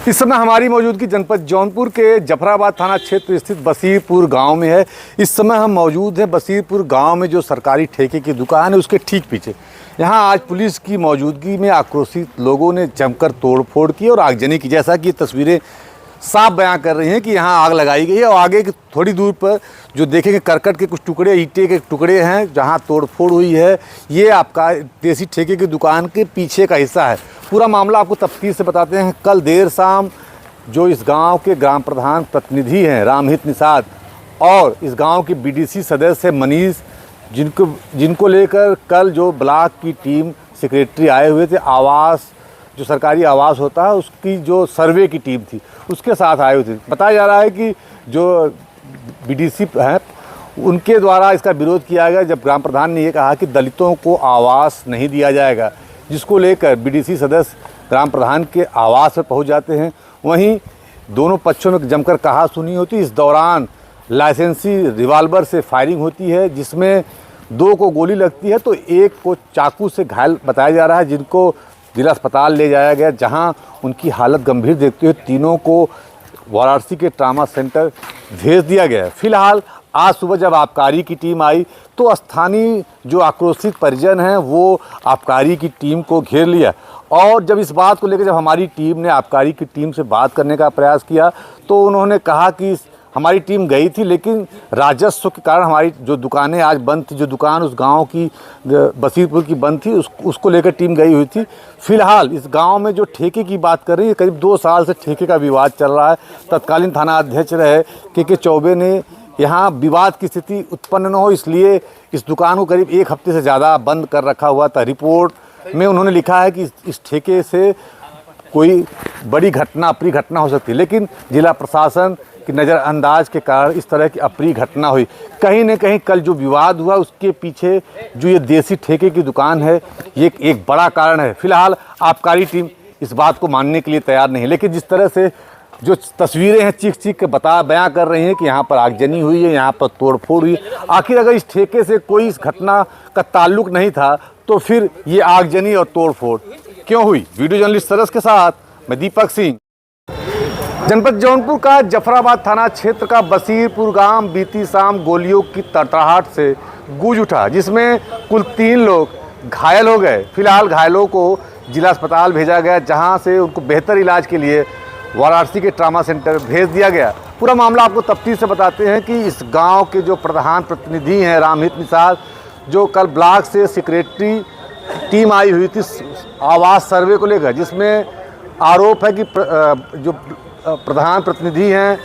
इस समय हमारी मौजूदगी जनपद जौनपुर के जफराबाद थाना क्षेत्र स्थित बसीरपुर गांव में है। इस समय हम मौजूद हैं बसीरपुर गांव में जो सरकारी ठेके की दुकान है उसके ठीक पीछे। यहां आज पुलिस की मौजूदगी में आक्रोशित लोगों ने जमकर तोड़फोड़ की और आगजनी की। जैसा कि ये तस्वीरें साफ बयां कर रही हैं कि यहाँ आग लगाई गई है और आगे की थोड़ी दूर पर जो देखेंगे करकट के कुछ टुकड़े, ईंटे के टुकड़े हैं जहाँ तोड़फोड़ हुई है। ये आपका देसी ठेके की दुकान के पीछे का हिस्सा है। पूरा मामला आपको तफ्तीश से बताते हैं। कल देर शाम जो इस गांव के ग्राम प्रधान प्रतिनिधि हैं रामहित निषाद और इस गांव के बीडीसी सदस्य मनीष, जिनको लेकर कल जो ब्लॉक की टीम सेक्रेटरी आए हुए थे, आवास जो सरकारी आवास होता है उसकी जो सर्वे की टीम थी उसके साथ आए हुए थे। बताया जा रहा है कि जो बीडीसी हैं उनके द्वारा इसका विरोध किया गया जब ग्राम प्रधान ने ये कहा कि दलितों को आवास नहीं दिया जाएगा, जिसको लेकर बीडीसी सदस्य ग्राम प्रधान के आवास पर पहुंच जाते हैं। वहीं दोनों पक्षों में जमकर कहा-सुनी होती। इस दौरान लाइसेंसी रिवाल्वर से फायरिंग होती है जिसमें 2 को गोली लगती है तो एक को चाकू से घायल बताया जा रहा है, जिनको जिला अस्पताल ले जाया गया, जहां उनकी हालत गंभीर देखते हुए तीनों को वाराणसी के ट्रामा सेंटर भेज दिया गया है। फिलहाल आज सुबह जब आबकारी की टीम आई तो स्थानीय जो आक्रोशित परिजन हैं वो आबकारी की टीम को घेर लिया और जब इस बात को लेकर जब हमारी टीम ने आबकारी की टीम से बात करने का प्रयास किया तो उन्होंने कहा कि हमारी टीम गई थी लेकिन राजस्व के कारण हमारी जो दुकानें आज बंद थी, जो दुकान उस गांव की बसीरपुर की बंद थी, उसको लेकर टीम गई हुई थी। फिलहाल इस गांव में जो ठेके की बात कर रही है, करीब 2 साल से ठेके का विवाद चल रहा है। तत्कालीन थाना अध्यक्ष रहे के चौबे ने यहाँ विवाद की स्थिति उत्पन्न न हो इसलिए इस दुकान को करीब 1 हफ्ते से ज़्यादा बंद कर रखा हुआ था। रिपोर्ट में उन्होंने लिखा है कि इस ठेके से कोई बड़ी घटना, अप्रिय घटना हो सकती है, लेकिन जिला प्रशासन की नज़रअंदाज के कारण इस तरह की अप्रिय घटना हुई। कहीं न कहीं कल जो विवाद हुआ उसके पीछे जो ये देसी ठेके की दुकान है ये एक बड़ा कारण है। फिलहाल आबकारी टीम इस बात को मानने के लिए तैयार नहीं है, लेकिन जिस तरह से जो तस्वीरें हैं चीख के बयां कर रही हैं कि यहाँ पर आगजनी हुई है, यहाँ पर तोड़फोड़ हुई। आखिर अगर इस ठेके से कोई इस घटना का ताल्लुक नहीं था तो फिर ये आगजनी और तोड़फोड़ क्यों हुई? वीडियो जर्नलिस्ट सरस के साथ मैं दीपक सिंह। जनपद जौनपुर का जफराबाद थाना क्षेत्र का बसीरपुर गांव बीती शाम गोलियों की तड़तड़ाहट से गूंज उठा, जिसमें कुल 3 लोग घायल हो गए। फिलहाल घायलों को जिला अस्पताल भेजा गया, जहां से उनको बेहतर इलाज के लिए वाराणसी के ट्रामा सेंटर भेज दिया गया। पूरा मामला आपको तफ्तीश से बताते हैं कि इस गांव के जो प्रधान प्रतिनिधि हैं रामहित निषाद, जो कल ब्लॉक से सेक्रेटरी टीम आई हुई थी आवास सर्वे को लेकर, जिसमें आरोप है कि जो प्रधान प्रतिनिधि हैं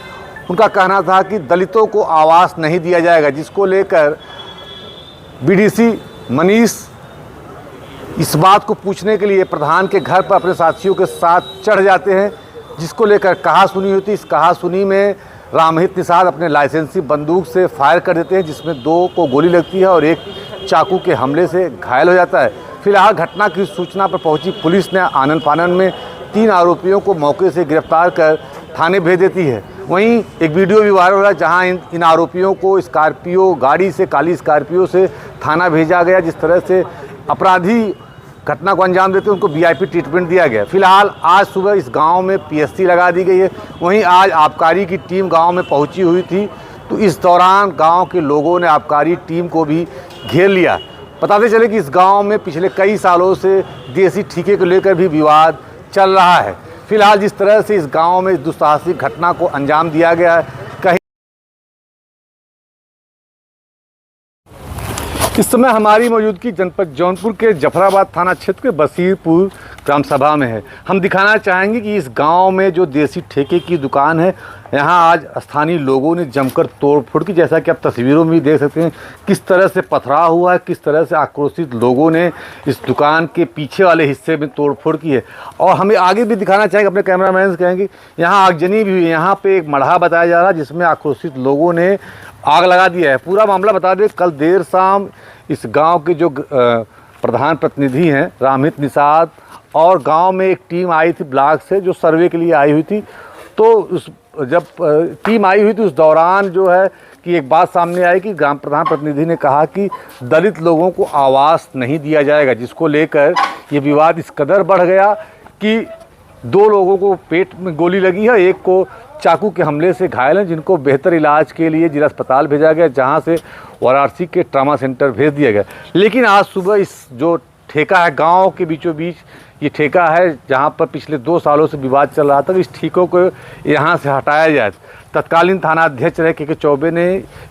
उनका कहना था कि दलितों को आवास नहीं दिया जाएगा, जिसको लेकर बीडीसी मनीष इस बात को पूछने के लिए प्रधान के घर पर अपने साथियों के साथ चढ़ जाते हैं, जिसको लेकर कहा-सुनी होती। इस कहा-सुनी में रामहित निषाद अपने लाइसेंसी बंदूक से फायर कर देते हैं, जिसमें 2 को गोली लगती है और एक चाकू के हमले से घायल हो जाता है। फिलहाल घटना की सूचना पर पहुंची पुलिस ने आनन फानन में 3 आरोपियों को मौके से गिरफ्तार कर थाने भेज देती है। वहीं एक वीडियो भी वायरल हो रहा है जहां इन आरोपियों को स्कॉर्पियो गाड़ी से, काली स्कॉर्पियो से थाना भेजा गया। जिस तरह से अपराधी घटना को अंजाम देते उनको वीआईपी ट्रीटमेंट दिया गया। फिलहाल आज सुबह इस गांव में पीएससी लगा दी गई है। वहीं आज आबकारी की टीम गांव में पहुंची हुई थी तो इस दौरान गांव के लोगों ने आबकारी टीम को भी घेर लिया। बताते चले कि इस गांव में पिछले कई सालों से देसी ठेके को लेकर भी विवाद चल रहा है। फिलहाल जिस तरह से इस गांव में इस दुस्साहसिक घटना को अंजाम दिया गया है, कहीं इस समय हमारी मौजूदगी जनपद जौनपुर के जफराबाद थाना क्षेत्र के बसीरपुर ग्राम सभा में है। हम दिखाना चाहेंगे कि इस गांव में जो देसी ठेके की दुकान है, यहां आज स्थानीय लोगों ने जमकर तोड़फोड़ की। जैसा कि आप तस्वीरों में भी देख सकते हैं किस तरह से पथराव हुआ है, किस तरह से आक्रोशित लोगों ने इस दुकान के पीछे वाले हिस्से में तोड़फोड़ की है। और हमें आगे भी दिखाना चाहेंगे, अपने कैमरामैन से कहेंगे यहाँ आगजनी भी हुई है। यहाँ पे एक मढ़ा बताया जा रहा है जिसमें आक्रोशित लोगों ने आग लगा दिया है। पूरा मामला बता दें, कल देर शाम इस गांव के जो प्रधान प्रतिनिधि हैं रामहित निषाद और गांव में एक टीम आई थी ब्लॉक से जो सर्वे के लिए आई हुई थी। तो जब टीम आई हुई थी उस दौरान जो है कि एक बात सामने आई कि ग्राम प्रधान प्रतिनिधि ने कहा कि दलित लोगों को आवास नहीं दिया जाएगा, जिसको लेकर ये विवाद इस कदर बढ़ गया कि 2 लोगों को पेट में गोली लगी है, एक को चाकू के हमले से घायल हैं, जिनको बेहतर इलाज के लिए जिला अस्पताल भेजा गया, जहां से वाराणसी के ट्रामा सेंटर भेज दिया गया। लेकिन आज सुबह इस जो ठेका है, गांव के बीचों बीच ये ठेका है जहां पर पिछले 2 सालों से विवाद चल रहा था, तो इस ठेकों को यहां से हटाया जाए। तत्कालीन थाना अध्यक्ष रहे के चौबे ने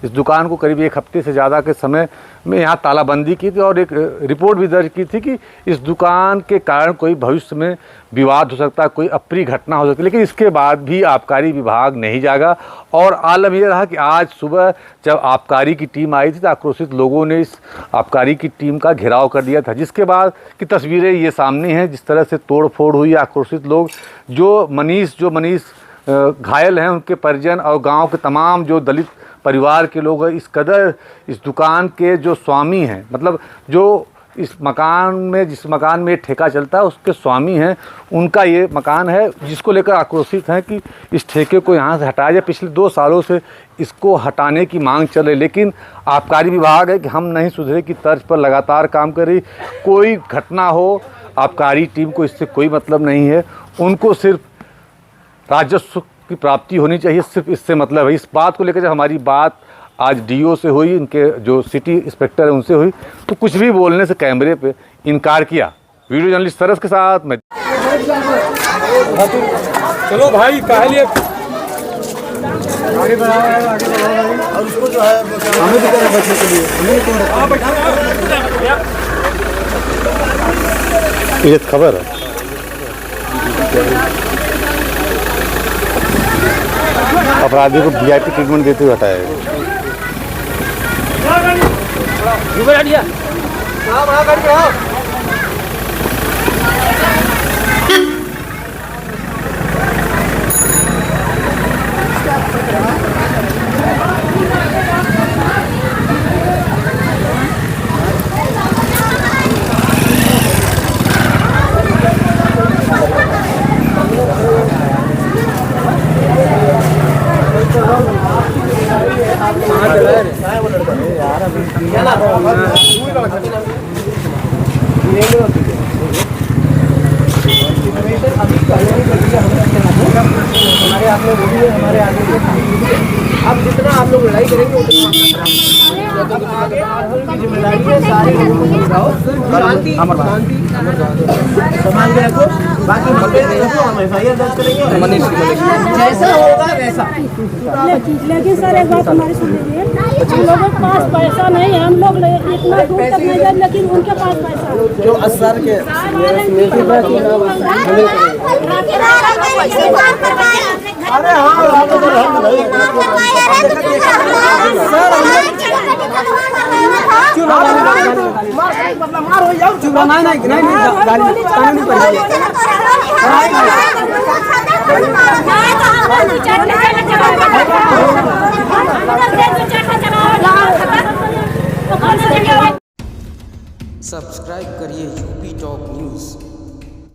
इस दुकान को करीब 1 हफ्ते से ज़्यादा के समय में यहाँ तालाबंदी की थी और एक रिपोर्ट भी दर्ज की थी कि इस दुकान के कारण कोई भविष्य में विवाद हो सकता है, कोई अप्रिय घटना हो सकती है। लेकिन इसके बाद भी आबकारी विभाग नहीं जागा और आलम यह रहा कि आज सुबह जब आबकारी की टीम आई थी तो आक्रोशित लोगों ने इस आबकारी की टीम का घेराव कर दिया था, जिसके बाद की तस्वीरें ये सामने हैं। जिस तरह से तोड़ फोड़ हुई, आक्रोशित लोग जो मनीष घायल हैं, उनके परिजन और गांव के तमाम जो दलित परिवार के लोग हैं, इस कदर इस दुकान के जो स्वामी हैं, मतलब जो इस मकान में जिस मकान में ठेका चलता है उसके स्वामी हैं, उनका ये मकान है, जिसको लेकर आक्रोशित हैं कि इस ठेके को यहाँ से हटाया जाए। पिछले 2 सालों से इसको हटाने की मांग चल रही, लेकिन आबकारी विभाग है कि हम नहीं सुधरे की तर्ज पर लगातार काम कर रही। कोई घटना हो, आबकारी टीम को इससे कोई मतलब नहीं है, उनको सिर्फ राजस्व की प्राप्ति होनी चाहिए, सिर्फ इससे मतलब है। इस बात को लेकर जब हमारी बात आज डीओ से हुई, इनके जो सिटी इंस्पेक्टर है उनसे हुई, तो कुछ भी बोलने से कैमरे पे इनकार किया। वीडियो जर्नलिस्ट सरस के साथ मैं। चलो भाई काहे लिए आगे बढ़ाओ, आगे बढ़ाओ और उसको जो है हमें भी करना बचने के लिए ये खबर है। अपराधी को वीआईपी ट्रीटमेंट देते हुए हटाया गया। हमारे आप लोग हमारे आगे अब जितना आप लोग लड़ाई करेंगे जिम्मेदारी है, सारे लोगों को समझाओ, शांति संभाल के रखो। बाकी हम FIR दर्ज करेंगे जैसा होगा वैसा। लेकिन सर एक बात हमारी सुन लीजिए, हम लोगों के पास पैसा नहीं है, हम लोग इतना दूर तक नहीं गए, लेकिन उनके पास पैसा है। जो असर के अरे हाँ सब्सक्राइब करिए यूपी टॉप न्यूज़।